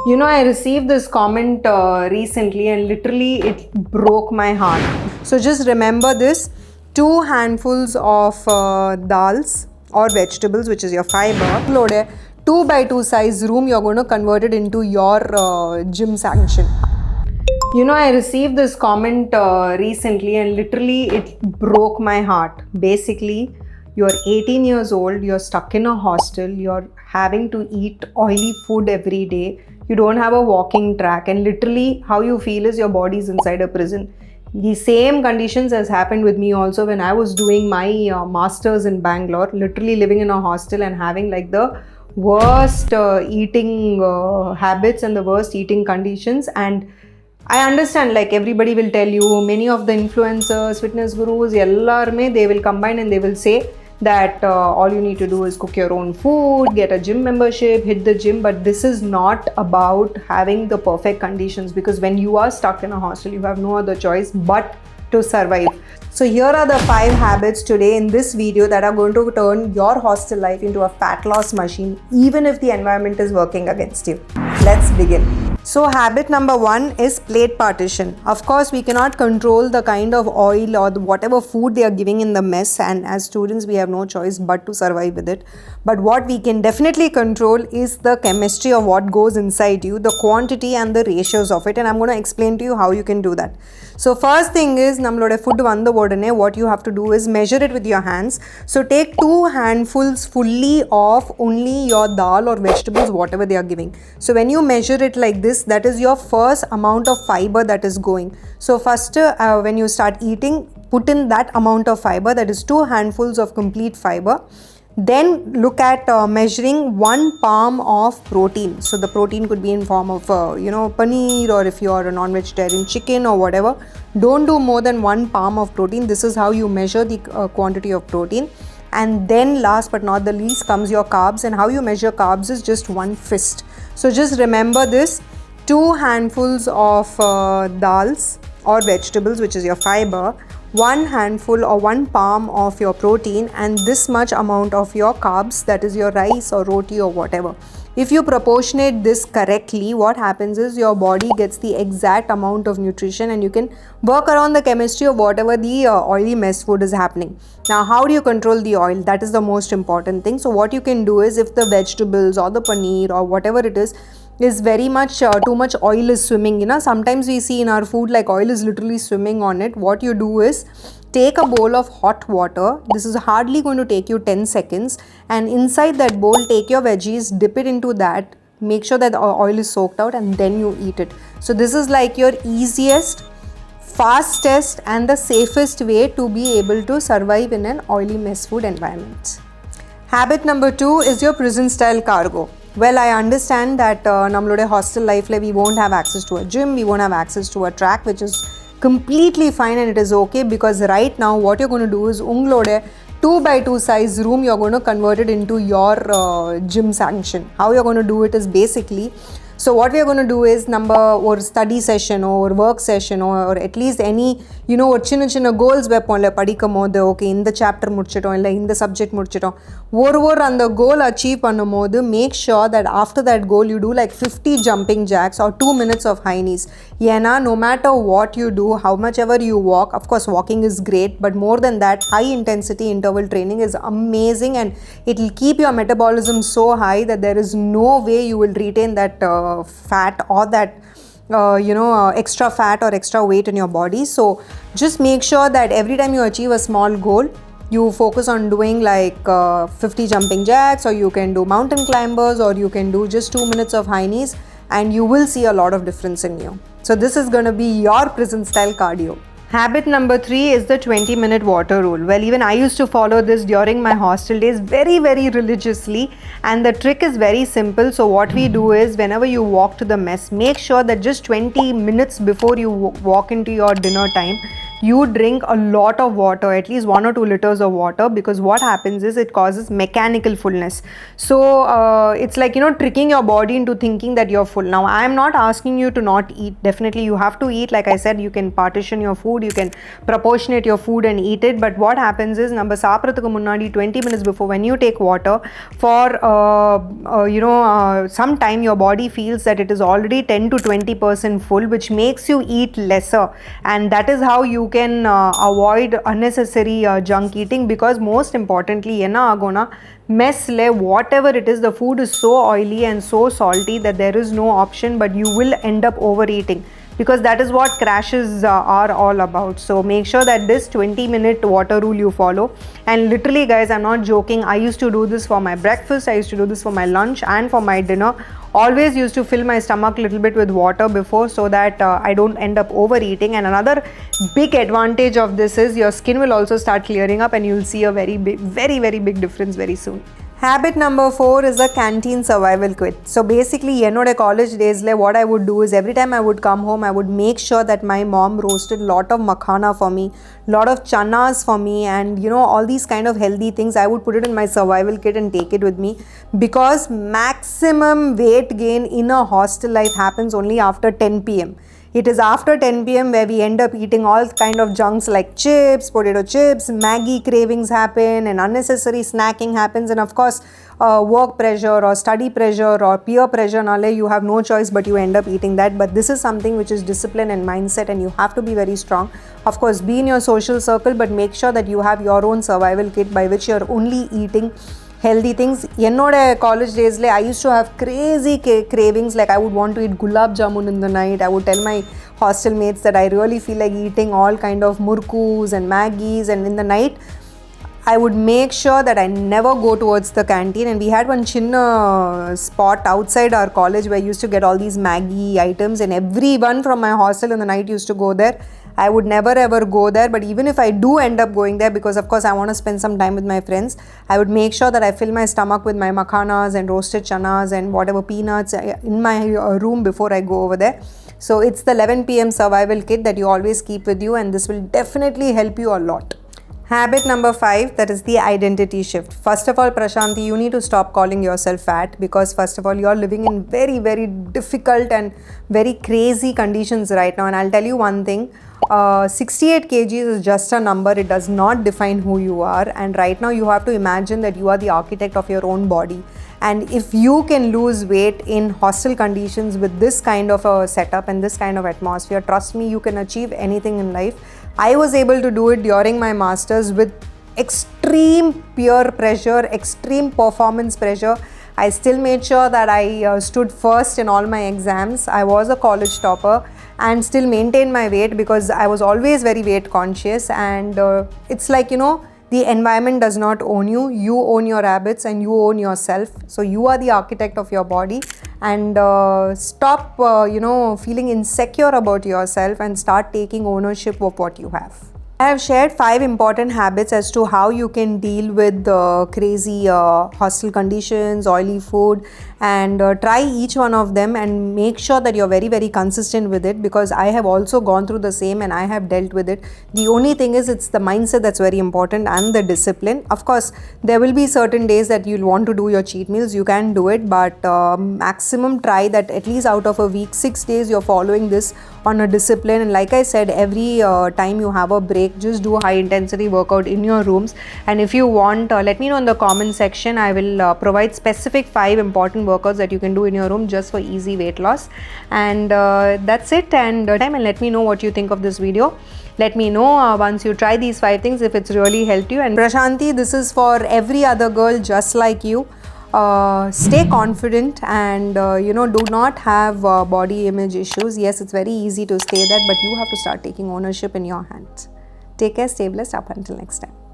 I received this comment recently and literally it broke my heart. So just remember this, 2 handfuls of dals or vegetables, which is your fiber, load a 2 by 2 size room, you're going to convert it into your gym sanction. I received this comment recently and literally it broke my heart. Basically, you're 18 years old, you're stuck in a hostel, you're having to eat oily food every day, you don't have a walking track, and literally how you feel is your body's inside a prison. The same conditions has happened with me also when I was doing my masters in Bangalore, literally living in a hostel and having like the worst eating habits and the worst eating conditions. And I understand, like everybody will tell you, many of the influencers, fitness gurus, they will combine and they will say that all you need to do is cook your own food, get a gym membership, hit the gym. But this is not about having the perfect conditions, because when you are stuck in a hostel, you have no other choice but to survive. So here are the 5 habits today in this video that are going to turn your hostel life into a fat loss machine, even if the environment is working against you. Let's begin. So habit number 1 is plate partition. Of course, we cannot control the kind of oil or whatever food they are giving in the mess, and as students we have no choice but to survive with it. But what we can definitely control is the chemistry of what goes inside you, the quantity and the ratios of it, and I'm going to explain to you how you can do that. So first thing is, nammaloda food vanda odane what you have to do is measure it with your hands. So take 2 handfuls fully of only your dal or vegetables, whatever they are giving. So when you measure it like this, that is your first amount of fiber that is going. So first when you start eating, put in that amount of fiber, that is 2 handfuls of complete fiber. Then look at measuring 1 palm of protein. So the protein could be in form of paneer, or if you are a non-vegetarian, chicken or whatever. Don't do more than 1 palm of protein. This is how you measure the quantity of protein. And then last but not the least comes your carbs, and how you measure carbs is just 1 fist. So just remember this, 2 handfuls of dals or vegetables, which is your fiber, 1 handful or 1 palm of your protein, and this much amount of your carbs, that is your rice or roti or whatever. If you proportionate this correctly, what happens is your body gets the exact amount of nutrition, and you can work around the chemistry of whatever the oily mess food is happening. Now, how do you control the oil? That is the most important thing. So what you can do is, if the vegetables or the paneer or whatever it is very much too much oil is swimming, sometimes we see in our food like oil is literally swimming on it. What you do is take a bowl of hot water. This is hardly going to take you 10 seconds, and inside that bowl take your veggies, dip it into that, make sure that the oil is soaked out, and then you eat it. So this is like your easiest, fastest and the safest way to be able to survive in an oily mess food environment. Habit number 2 is your prison style cargo. Well, I understand that nammaloda hostel life we won't have access to a gym, we won't have access to a track, which is completely fine, and it is okay, because right now what you're going to do is unglode 2 by 2 size room, you're going to convert it into your gym sanction. How you're going to do it is basically, so what we are going to do is or study session or work session or at least any or chinna goals weponla padikumbodhu, okay, in the chapter mudichitom illa in the subject mudichitom or and the goal achieve பண்ணும்போது, make sure that after that goal you do like 50 jumping jacks or 2 minutes of high knees. Yena, no matter what you do, how much ever you walk, of course walking is great, but more than that, high intensity interval training is amazing, and it will keep your metabolism so high that there is no way you will retain that fat or that extra fat or extra weight in your body. So just make sure that every time you achieve a small goal, you focus on doing like 50 jumping jacks, or you can do mountain climbers, or you can do just 2 minutes of high knees, and you will see a lot of difference in you. So this is going to be your prison style cardio. Habit number 3 is the 20-minute water rule. Well, even I used to follow this during my hostel days very, very religiously, and the trick is very simple. So what we do is, whenever you walk to the mess, make sure that just 20 minutes before you walk into your dinner time, you drink a lot of water, at least 1 or 2 liters of water, because what happens is it causes mechanical fullness. So it's like tricking your body into thinking that you're full. Now I am not asking you to not eat. Definitely you have to eat. Like I said, you can partition your food, food, you can proportionate your food and eat it. But what happens is, number saapradhukku munnadi 20 minutes before, when you take water for some time, your body feels that it is already 10 to 20% full, which makes you eat lesser, and that is how you can avoid unnecessary junk eating. Because most importantly, enna agona mess le whatever it is, the food is so oily and so salty that there is no option, but you will end up overeating, because that is what crashes are all about. So make sure that this 20-minute water rule you follow. And literally guys, I'm not joking, I used to do this for my breakfast, I used to do this for my lunch and for my dinner. Always used to fill my stomach a little bit with water before, so that I don't end up overeating. And another big advantage of this is your skin will also start clearing up, and you'll see a very big difference very soon. Habit number 4 is the canteen survival kit. So basically, enoda college days le what I would do is, every time I would come home, I would make sure that my mom roasted lot of makhana for me, lot of chanas for me, and all these kind of healthy things. I would put it in my survival kit and take it with me, because maximum weight gain in a hostel life happens only after 10 p.m. It is after 10 p.m. where we end up eating all kind of junks like chips, potato chips, Maggi cravings happen, and unnecessary snacking happens. And of course, work pressure or study pressure or peer pressure, you have no choice but you end up eating that. But this is something which is discipline and mindset, and you have to be very strong. Of course, be in your social circle, but make sure that you have your own survival kit by which you are only eating healthy things. Enoda college days I used to have crazy cravings, like I would want to eat gulab jamun in the night. I would tell my hostel mates that I really feel like eating all kind of murkus and Maggis, and in the night I would make sure that I never go towards the canteen. And we had one chinna spot outside our college where I used to get all these Maggi items, and everyone from my hostel in the night used to go there. I would never ever go there, but even if I do end up going there, because of course I want to spend some time with my friends, I would make sure that I fill my stomach with my makhanas and roasted chanas and whatever peanuts in my room before I go over there. So it's the 11 p.m. survival kit that you always keep with you, and this will definitely help you a lot. Habit number 5, that is the identity shift. First of all, Prashanti, you need to stop calling yourself fat, because first of all, you are living in very difficult and very crazy conditions right now. And I'll tell you one thing, 68 kgs is just a number. It does not define who you are. And right now you have to imagine that you are the architect of your own body. And if you can lose weight in hostel conditions with this kind of a setup and this kind of atmosphere, trust me, you can achieve anything in life. I was able to do it during my masters with extreme peer pressure, extreme performance pressure. I still made sure that I stood first in all my exams. I was a college topper and still maintained my weight, because I was always very weight conscious. And it's like, the environment does not own you. You own your habits and you own yourself. So you are the architect of your body. And stop, feeling insecure about yourself and start taking ownership of what you have. I have shared 5 important habits as to how you can deal with crazy hostel conditions, oily food, and try each one of them and make sure that you're very consistent with it, because I have also gone through the same and I have dealt with it. The only thing is, it's the mindset that's very important and the discipline. Of course, there will be certain days that you'll want to do your cheat meals. You can do it, but maximum try that at least out of a week, 6 days you're following this on a discipline. And like I said, every time you have a break, just do high intensity workout in your rooms. And if you want, let me know in the comment section. I will provide specific 5 important workouts that you can do in your room just for easy weight loss. And that's it. And let me know what you think of this video. Let me know once you try these 5 things if it's really helped you. And Prashanti, this is for every other girl just like you. Stay confident and do not have body image issues. Yes, it's very easy to say that, but you have to start taking ownership in your hands. Take care, stay blessed. Up until next time.